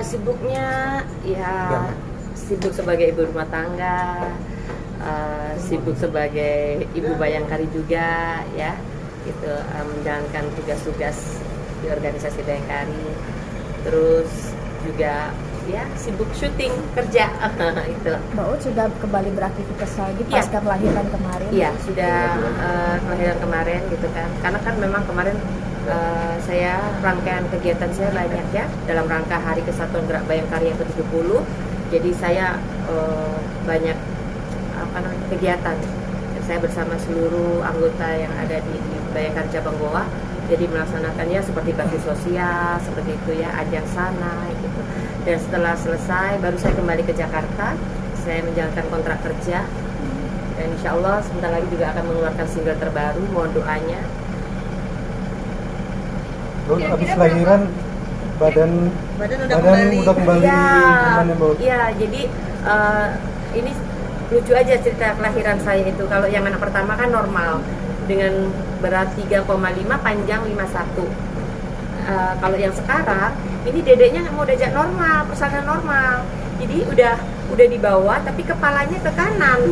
Sibuknya ya Ya. sibuk sebagai ibu rumah tangga, sibuk sebagai ibu bayangkari juga ya, gitu, menjalankan tugas-tugas di organisasi bayangkari, terus juga ya sibuk syuting kerja itu. Mbak Ut sudah kembali beraktivitas lagi Iya. pasca kelahiran kemarin. Iya, sudah kelahiran kemarin gitu kan. Karena kan memang kemarin saya rangkaian kegiatan saya banyak ya dalam rangka Hari Kesatuan Gerak Bayangkari yang ke-70. Jadi saya banyak kegiatan. Saya bersama seluruh anggota yang ada di Bayangkari Cabang Goa. Jadi melaksanakannya seperti bakti sosial, seperti itu ya, ajang sana gitu. Dan setelah selesai baru saya kembali ke Jakarta. Saya menjalankan kontrak kerja. Dan insya Allah sebentar lagi juga akan mengeluarkan single terbaru, mohon doanya. Lalu habis lahiran badan udah kembali Ya, gimana, Mbak? iya, jadi ini lucu aja cerita kelahiran saya itu. Kalau yang anak pertama kan normal dengan berat 3,5, panjang 51. Kalau yang sekarang ini dedeknya mau diajak normal, persalinan normal. Jadi udah di bawah tapi kepalanya ke kanan.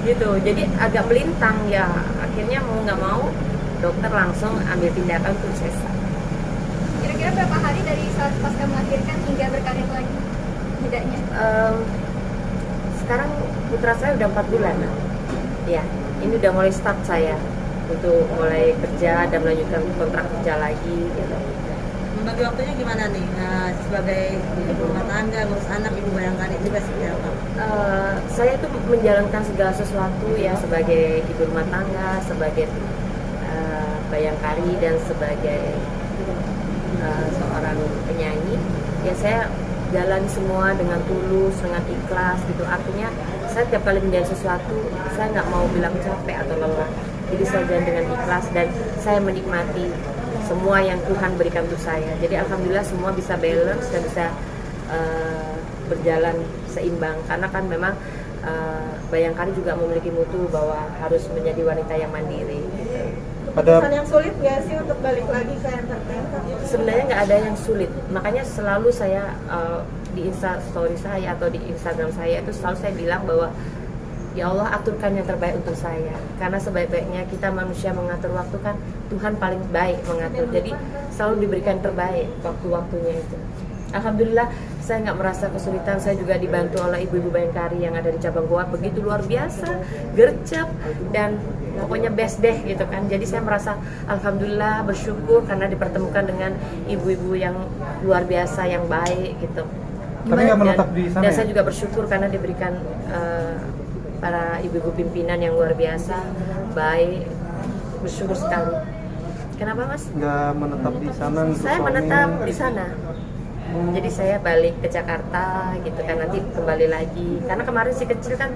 Gitu. Jadi agak melintang ya. Akhirnya mau nggak mau dokter langsung ambil tindakan untuk sesar. Kira-kira berapa hari dari saat pasca melahirkan hingga berkarir lagi jedanya? Sekarang putra saya udah 4 bulan. Ya, ini udah mulai start saya untuk mulai kerja dan melanjutkan kontrak kerja lagi gitu. Membagi waktunya gimana nih? Nah, sebagai ibu rumah tangga, ngurus anak, ibu bayangkari juga seperti apa? Saya itu menjalankan segala sesuatu ya sebagai ibu rumah tangga, sebagai bayangkari dan sebagai seorang penyanyi. Ya saya jalan semua dengan tulus, dengan ikhlas gitu. Artinya saya tiap kali menjalani sesuatu, saya nggak mau bilang capek atau lelah. Jadi saya jalan dengan ikhlas dan saya menikmati semua yang Tuhan berikan untuk saya. Jadi alhamdulillah semua bisa balance dan bisa berjalan seimbang. Karena kan memang bayangkari juga memiliki mutu bahwa harus menjadi wanita yang mandiri. Gitu. Keputusan yang sulit nggak sih untuk balik lagi ke entertain? Sebenarnya nggak ada yang sulit. Makanya selalu saya di Instastory saya atau di Instagram saya itu selalu saya bilang bahwa ya Allah aturkan yang terbaik untuk saya. Karena sebaik-baiknya kita manusia mengatur waktu kan Tuhan paling baik mengatur. Jadi selalu diberikan terbaik waktu-waktunya itu. Alhamdulillah saya nggak merasa kesulitan. Saya juga dibantu oleh ibu-ibu bayangkari yang ada di cabang Goa, begitu luar biasa, gercep dan pokoknya best deh gitu kan. Jadi saya merasa alhamdulillah bersyukur karena dipertemukan dengan ibu-ibu yang luar biasa, yang baik gitu. Tapi nggak menetap di sana Dan ya? saya juga bersyukur karena diberikan para ibu-ibu pimpinan yang luar biasa, baik, bersyukur sekali. Kenapa Mas? Nggak menetap di sana untuk Saya suami? menetap di sana. Jadi saya balik ke Jakarta gitu kan, nanti kembali lagi. Karena kemarin si kecil kan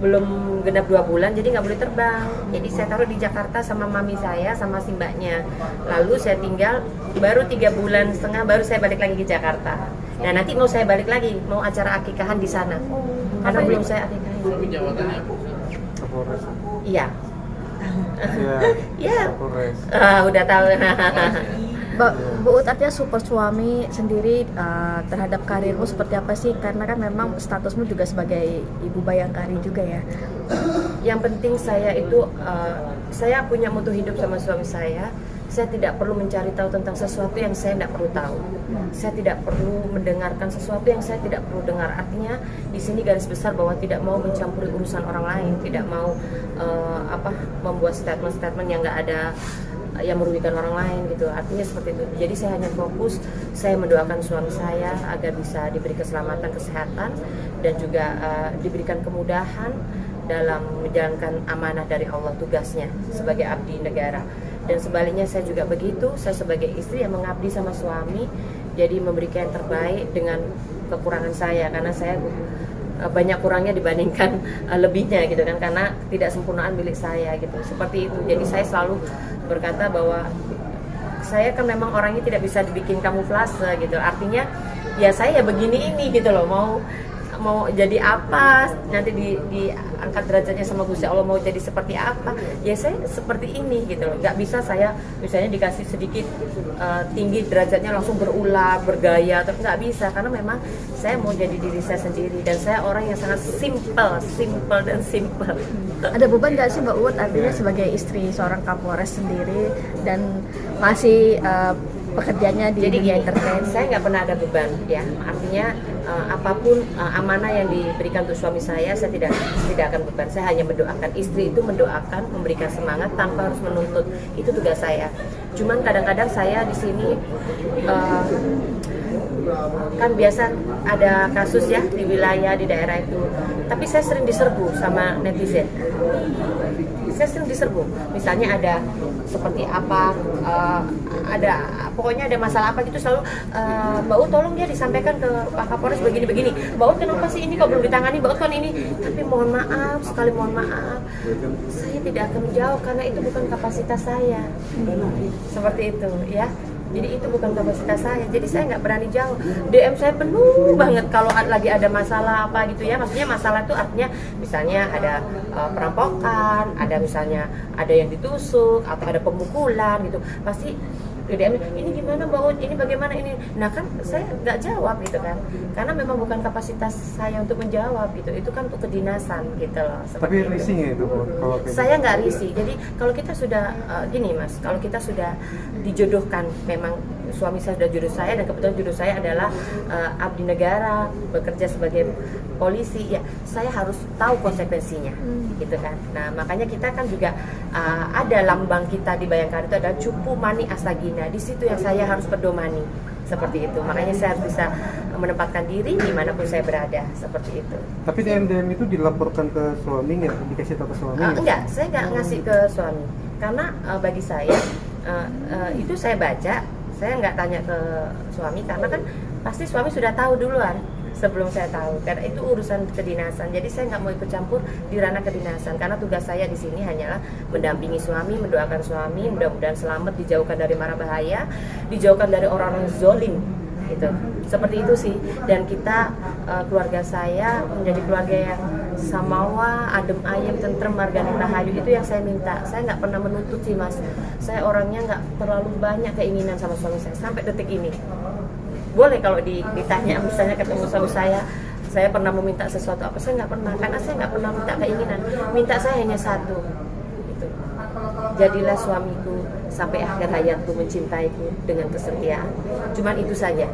belum genap 2 bulan, jadi nggak boleh terbang. Jadi saya taruh di Jakarta sama mami saya, sama si mbaknya. Lalu saya tinggal baru 3 bulan setengah, baru saya balik lagi ke Jakarta. Nah nanti mau saya balik lagi, mau acara akikahan di sana. Karena belum saya akikahan. Kapolres. Iya. Iya. Iya. Kapolres. Udah tahu. Bu Ut, artinya support suami sendiri terhadap karirmu seperti apa sih? Karena kan memang statusmu juga sebagai ibu bayangkari juga ya. Yang penting saya itu saya punya mutu hidup sama suami saya. Saya tidak perlu mencari tahu tentang sesuatu yang saya tidak perlu tahu. Saya tidak perlu mendengarkan sesuatu yang saya tidak perlu dengar. Artinya di sini garis besar bahwa tidak mau mencampuri urusan orang lain, tidak mau membuat statement-statement yang nggak ada yang merugikan orang lain gitu. Artinya seperti itu. Jadi saya hanya fokus, saya mendoakan suami saya agar bisa diberi keselamatan, kesehatan dan juga diberikan kemudahan dalam menjalankan amanah dari Allah, tugasnya sebagai abdi negara. Dan sebaliknya saya juga begitu, saya sebagai istri yang mengabdi sama suami, jadi memberikan yang terbaik dengan kekurangan saya, karena saya banyak kurangnya dibandingkan lebihnya gitu kan, karena tidak sempurnaan milik saya gitu, seperti itu. Jadi saya selalu berkata bahwa saya kan memang orangnya tidak bisa dibikin kamuflase gitu, artinya ya saya ya begini ini gitu loh, mau jadi apa, nanti diangkat derajatnya sama Gusti Allah mau jadi seperti apa, ya saya seperti ini gitu loh. Nggak bisa saya misalnya dikasih sedikit tinggi derajatnya langsung berulah, bergaya, atau nggak bisa, karena memang saya mau jadi diri saya sendiri dan saya orang yang sangat simple dan simple. Ada beban nggak sih Mbak Uut artinya sebagai istri seorang Kapolres sendiri dan masih pekerjaannya di Jadi dunia gini, entertain? saya nggak pernah ada beban ya, artinya apapun amanah yang diberikan untuk suami saya tidak akan beban. Saya hanya mendoakan, istri itu mendoakan, memberikan semangat tanpa harus menuntut, itu tugas saya. Cuman kadang-kadang saya di sini kan biasa ada kasus ya di wilayah di daerah itu, tapi saya sering diserbu sama netizen. Saya sering diserbu, misalnya ada seperti apa, pokoknya ada masalah apa gitu selalu, Mbak Ut tolong dia disampaikan ke Pak Kapolres begini-begini. Mbak Ut kenapa sih ini kok belum ditangani, Mbak Ut kan ini. Tapi mohon maaf, saya tidak akan menjawab karena itu bukan kapasitas saya. Seperti itu ya. Jadi itu bukan kapasitas saya, jadi saya nggak berani jawab. DM saya penuh banget kalau lagi ada masalah apa gitu ya. Maksudnya masalah itu artinya misalnya ada perampokan, ada misalnya ada yang ditusuk atau ada pemukulan gitu. Pasti DM ini gimana Mbak Ut, ini bagaimana ini. Nah kan saya nggak jawab gitu kan, karena memang bukan kapasitas saya untuk menjawab gitu. Itu kan untuk kedinasan gitu loh. Tapi risih nggak itu kalau kayak Saya nggak risih. Jadi kalau kita sudah gini Mas, kalau kita sudah dijodohkan, memang suami saya sudah jodoh saya dan kebetulan jodoh saya adalah abdi negara, bekerja sebagai polisi, ya saya harus tahu konsekuensinya, gitu kan. Nah makanya kita kan juga ada lambang kita di Bayangkari itu ada Cupu Mani Astagina. Di situ yang saya harus pedomani seperti itu. Makanya saya harus bisa menempatkan diri dimanapun saya berada seperti itu. Tapi DM itu dilaporkan ke suami nggak? Dikasih tahu ke suami nggak? Enggak, saya nggak ngasih ke suami karena bagi saya itu saya baca, saya nggak tanya ke suami karena kan pasti suami sudah tahu duluan sebelum saya tahu, karena itu urusan kedinasan. Jadi saya nggak mau ikut campur di ranah kedinasan karena tugas saya di sini hanyalah mendampingi suami, mendoakan suami, mudah-mudahan selamat, dijauhkan dari mara bahaya, dijauhkan dari orang-orang zolim gitu. Seperti itu sih. Dan kita keluarga saya menjadi keluarga yang samawa, adem ayem, tentrem, margani rahayu, itu yang saya minta. Saya nggak pernah menuntut sih Mas. Saya orangnya nggak terlalu banyak keinginan sama suami saya sampai detik ini. Boleh kalau ditanya misalnya ketemu suami saya pernah meminta sesuatu apa, saya nggak pernah, karena saya nggak pernah minta keinginan. Minta saya hanya satu, gitu. Jadilah suamiku sampai akhir hayatku, mencintaiku dengan kesetiaan. Cuman itu saja.